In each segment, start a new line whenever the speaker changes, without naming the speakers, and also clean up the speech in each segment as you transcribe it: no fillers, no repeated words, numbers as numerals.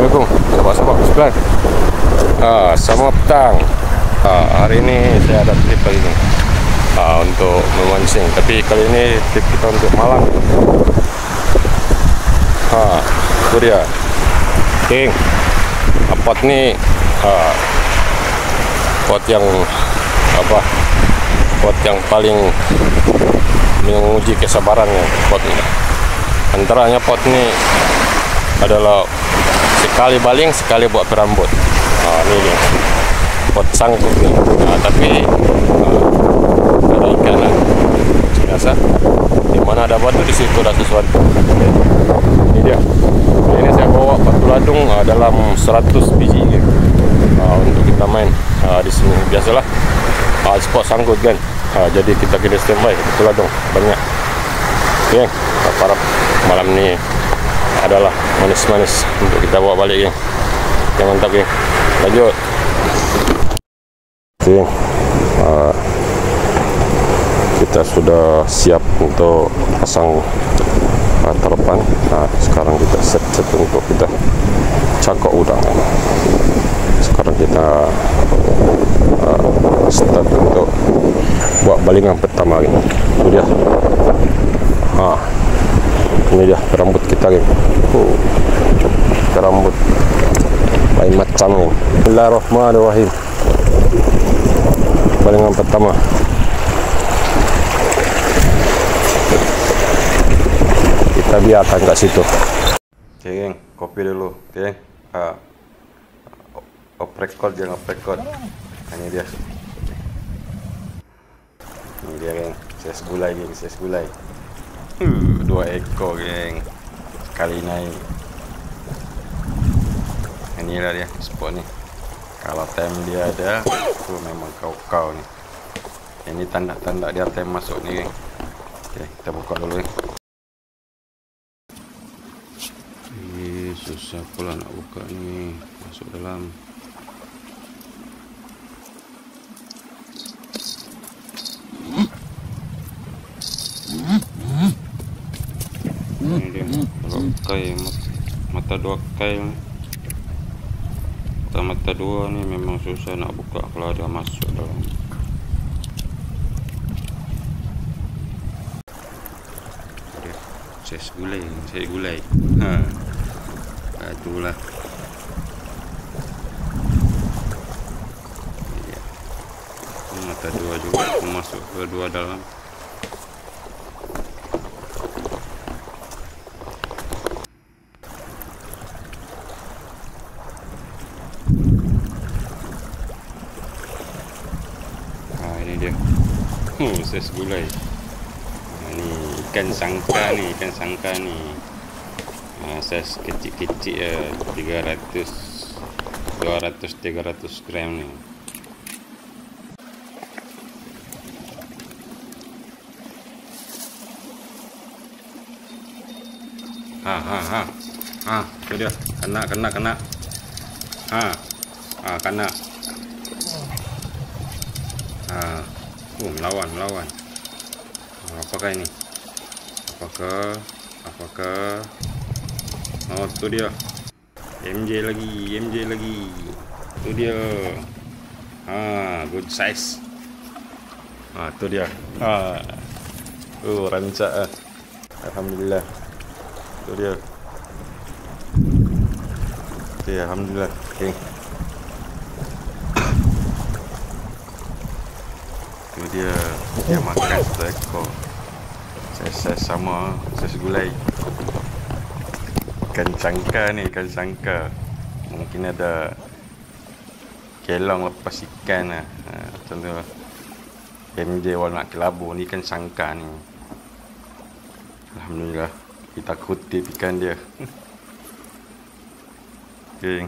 Assalamualaikum sahabat-sahabat sekalian. Selamat petang. Hari ini saya ada trip lagi ni untuk memancing, tapi kali ini trip kita untuk malam. Itu dia King. Pot ni pot yang pot yang paling menguji kesabarannya. Pot ni antaranya pot ni adalah sekali baling, sekali buat perambut. Ini dia pot sangkut ni. Tapi ada ikan lah. Biasa. Di mana ada batu, di situ ada sesuatu. Ini dia. Ini saya bawa batu ladung dalam 100 biji untuk kita main di sini. Biasalah spot sangkut kan. Jadi kita kena standby batu ladung banyak. Oke, harap malam ni adalah manis-manis untuk kita bawa balik, geng. Oke, mantap, geng. Lanjut. Oke, kita sudah siap untuk pasang terpan. Sekarang kita set untuk kita cakok udang. Sekarang kita start untuk buat balingan pertama, geng. Itu dia. Ini dia perambut kita, geng. Perambut lain macam, geng. Bismillahirrahmanirrahim. Balingan pertama. Kita biarkan kat situ. Oke, geng, kopi dulu, oke. Off record, jangan off record. Ini dia. Ini dia, geng. Ses gulai, geng, ses gulai. 2 ekor, geng. Sekali naik. Inilah dia spot ni. Kalau time dia ada, tu memang kau-kau ni. Ini tanda-tanda dia time masuk ni, geng. Oke, kita buka dulu, geng. Susah pula nak buka ni. Masuk dalam. Ini dia, kai mata 2 kai. Mata 2 ni memang susah nak buka kalau ada masuk dalam. Dia ses gulai, ses gulai. Itulah. Mata 2 juga masuk ke 2 dalam. Ini dia. Ses gulai. Ini ikan sangka ni, ikan sangka ni. Ses kecil-kecil 200-300 gram ni. Itu dia. Kena. Kena. Melawan. Apakah ini? Apakah? Oh, tu dia. MJ lagi. Tu dia. Good size. Tu dia. Rancak. Alhamdulillah. Tu dia. Okay, alhamdulillah. Okay. Tu dia. Dia makan 1 ekor. Saya sama, saya gulai. Ikan sangka ni, ikan sangka. Mungkin ada kelong lepas ikan lah. Contoh MJ wal nak kelabu ni, ikan sangka ni. Alhamdulillah, kita kutip ikan dia. Okay.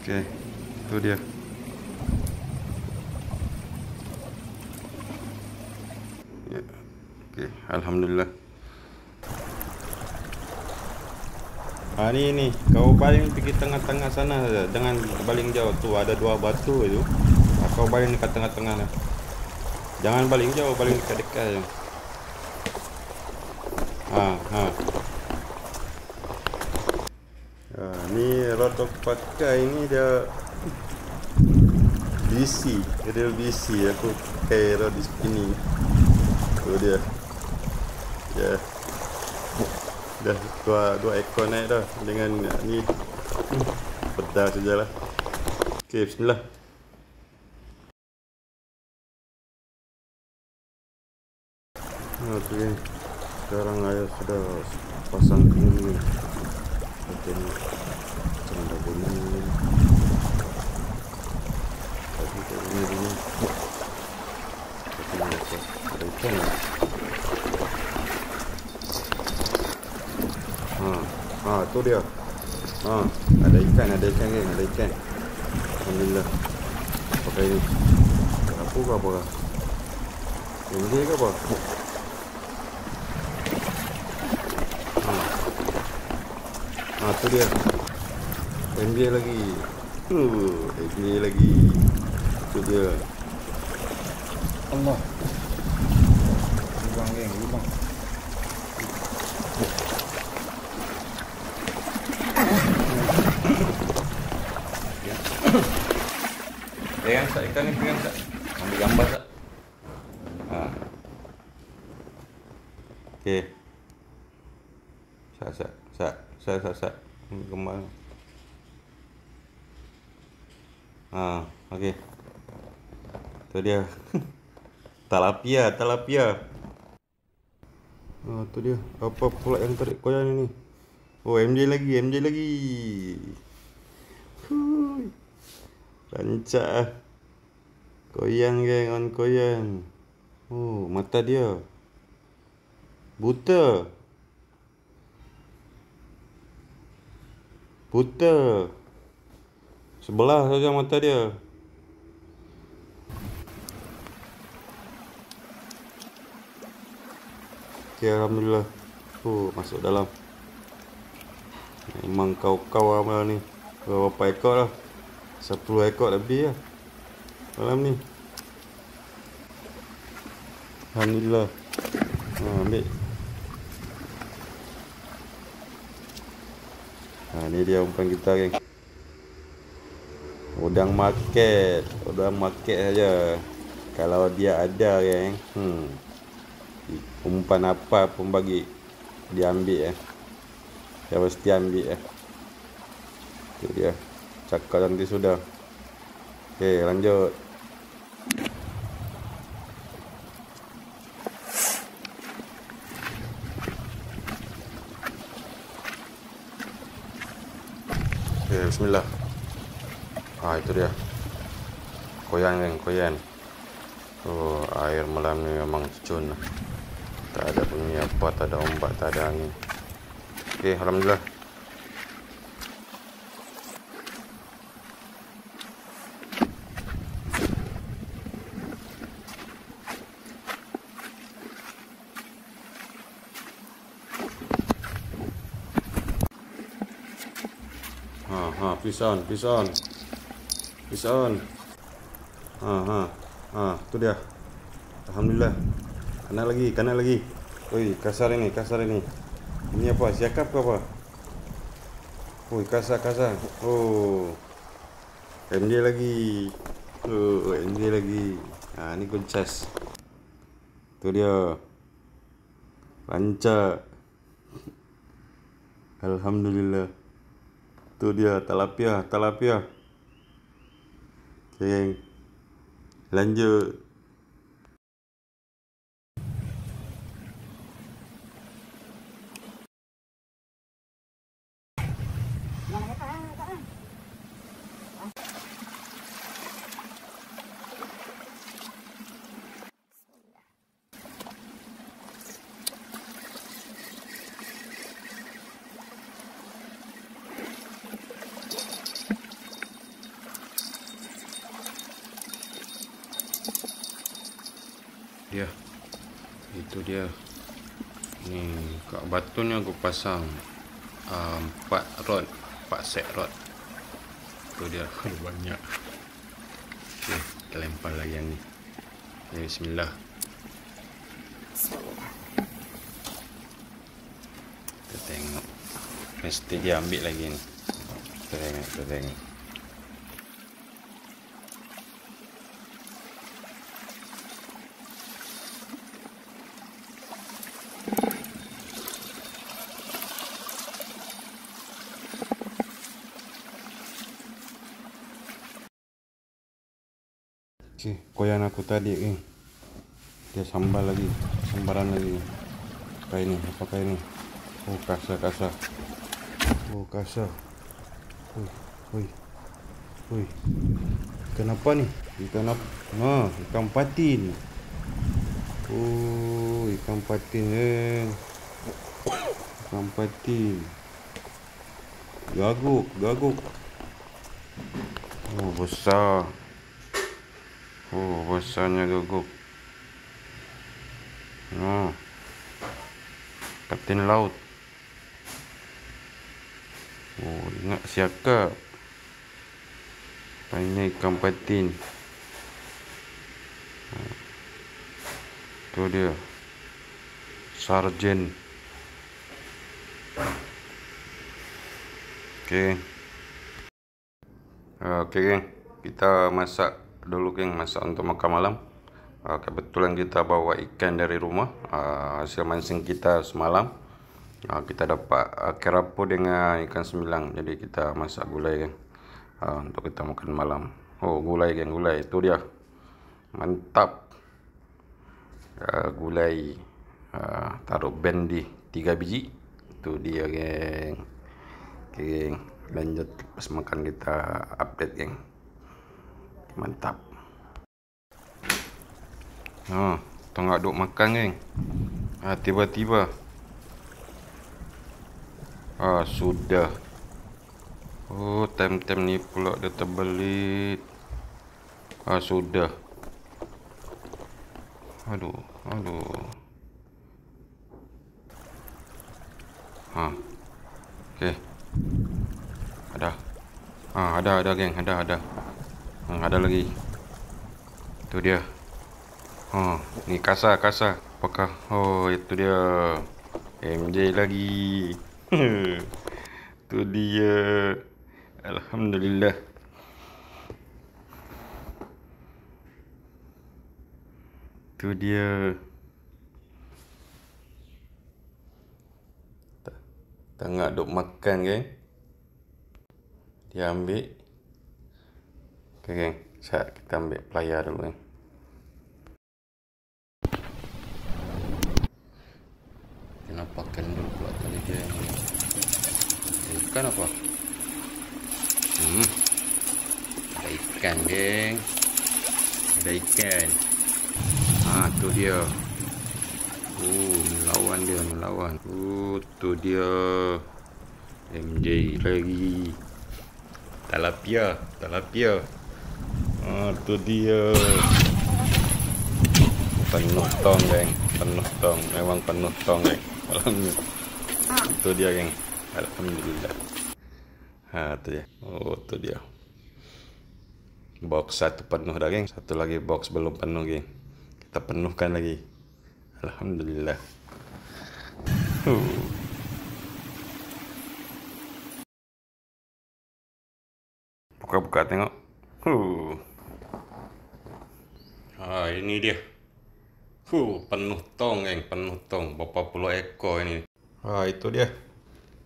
Oke, itu dia. Ya, oke, alhamdulillah. Ini kau baling pergi tengah-tengah sana, jangan baling jauh tu, ada 2 batu itu. Kau baling dekat tengah-tengah lah.
Jangan baling jauh, baling dekat-dekat je. Ni rod aku pakai ni dia BC, dia BC. Aku pakai rod di sini. Tu dia. Ya. Dah dua ekor naik dah dengan ni. Pedas sajalah. Okey, bismillah. Okey. Sekarang ayah sudah pasang ini. Okey ni. Macam dah bunyi. Tadi tu bunyi. Ada ikan tak? Tu dia. Ada ikan geng, ada ikan. Alhamdulillah. Pakai ni. Apa kah? Ini ke apa? Tu dia. MJ lagi. MJ lagi. Tu dia. Allah. Lubang geng, lubang. Pegang tak ikan ni, pegang tak? Ambil gambar tak? Okey. Sat. Gambar. Okey. Tu dia. Talapia. Tu dia. Apa pula yang tarik koyan ni? Oh, MJ lagi. Rancak ah. Koyan geng, on koyan. Oh, mata dia buta. Sebelah saja mata dia. Okey, alhamdulillah. Masuk dalam. Memang kau amal ni. Berapa ekor lah? 10 ekor lebih lah dalam ni. Alhamdulillah. Ambil. Ni dia umpan kita geng. Udang market saja. Kalau dia ada geng. Umpan apa pun bagi dia ambil dia mesti ambil Itu dia. Cakap nanti sudah. Okey, lanjut. Okey, bismillah. Itu dia. Koyan. Air malam ni memang cun. Tak ada bunyi apa, tak ada ombak, tak ada angin. Okey, alhamdulillah. Peace on. Tu dia. Alhamdulillah. Kanan lagi. Oi, kasar ini. Ini apa? Siakap ke apa? Oi, kasar. MJ lagi. Ni kuncas. Tu dia. Lancar. Alhamdulillah. Tu dia, talapia. Okey, lanjut. Itu dia. Ni kat batu ni aku pasang 4 set rod. Tu dia. Banyak. Okey, kita lempar lagi yang ni. Bismillah. Kita tengok. Mesti dia ambil lagi ni. Kita tengok. Okey, koyan aku tadi ni. Dia sambal lagi, sambaran lagi. Apa ini? Apakah ini? Oh, kasar. Oh, kasar. Oi. Ikan apa ni? Ikan apa? Ikan patin. Oh, ikan patin Ikan patin. Gaguk. Oh, besar. Oh, besarnya gaguk. Patin laut. Oh, ingat siakap. Ini ikan patin. Tu dia. Sarjen. Okey. Okey, geng. Kita masak dulu, geng. Masak untuk makan malam. Kebetulan kita bawa ikan dari rumah. Hasil mancing kita semalam. Kita dapat kerapu dengan ikan sembilang. Jadi kita masak gulai, geng. Untuk kita makan malam. Oh, gulai, geng. Gulai. Itu dia. Mantap. Gulai. Taruh bendi 3 biji. Itu dia, geng. Oke, geng. Lanjut pas makan kita update, geng. Mantap. Tengah duk makan, geng. Tiba-tiba sudah. Oh, time-time ni pula dia terbelit. Sudah. Aduh. Okey. Ada, geng. Ada. Ada lagi. Itu dia. Ni kasar. Apakah? Oh, itu dia. MJ lagi. Itu dia. Alhamdulillah. Itu dia. Tengah duk makan, geng. Dia ambil. Okey, geng. Kita ambil pelayar dulu, geng. Kenapa kendul pula tadi, geng? Ikan apa? Ada ikan, geng. Ada ikan. Tu dia. Melawan. Tu dia. MJ lagi. Tilapia. Tu dia. Penuh tong, geng. Memang penuh tong, geng. Itu dia, geng. Alhamdulillah. Tu dia. Tu dia. Box satu penuh dah, geng. Satu lagi box belum penuh, geng. Kita penuhkan lagi. Alhamdulillah. Buka tengok. Ini dia. Penuh tong, geng. Berapa puluh ekor ini. Itu dia.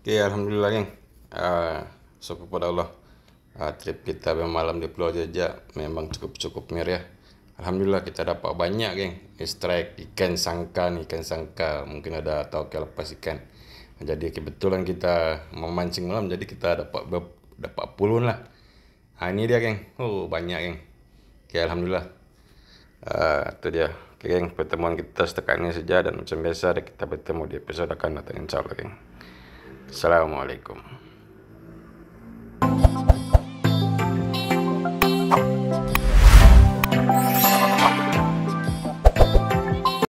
Okey, alhamdulillah, geng. Syukur kepada Allah. Trip kita malam di Pulau Jajak memang cukup meriah. Alhamdulillah kita dapat banyak, geng. Strike ikan sangka. Mungkin ada atau lepas ikan. Jadi kebetulan kita memancing malam, jadi kita dapat puluhan lah. Ini dia, geng. Banyak, geng. Okey, alhamdulillah. Itu dia. Okey, geng. Pertemuan kita setakat ini saja, dan macam biasa kita bertemu di episod akan datang, insyaAllah, geng. Assalamualaikum.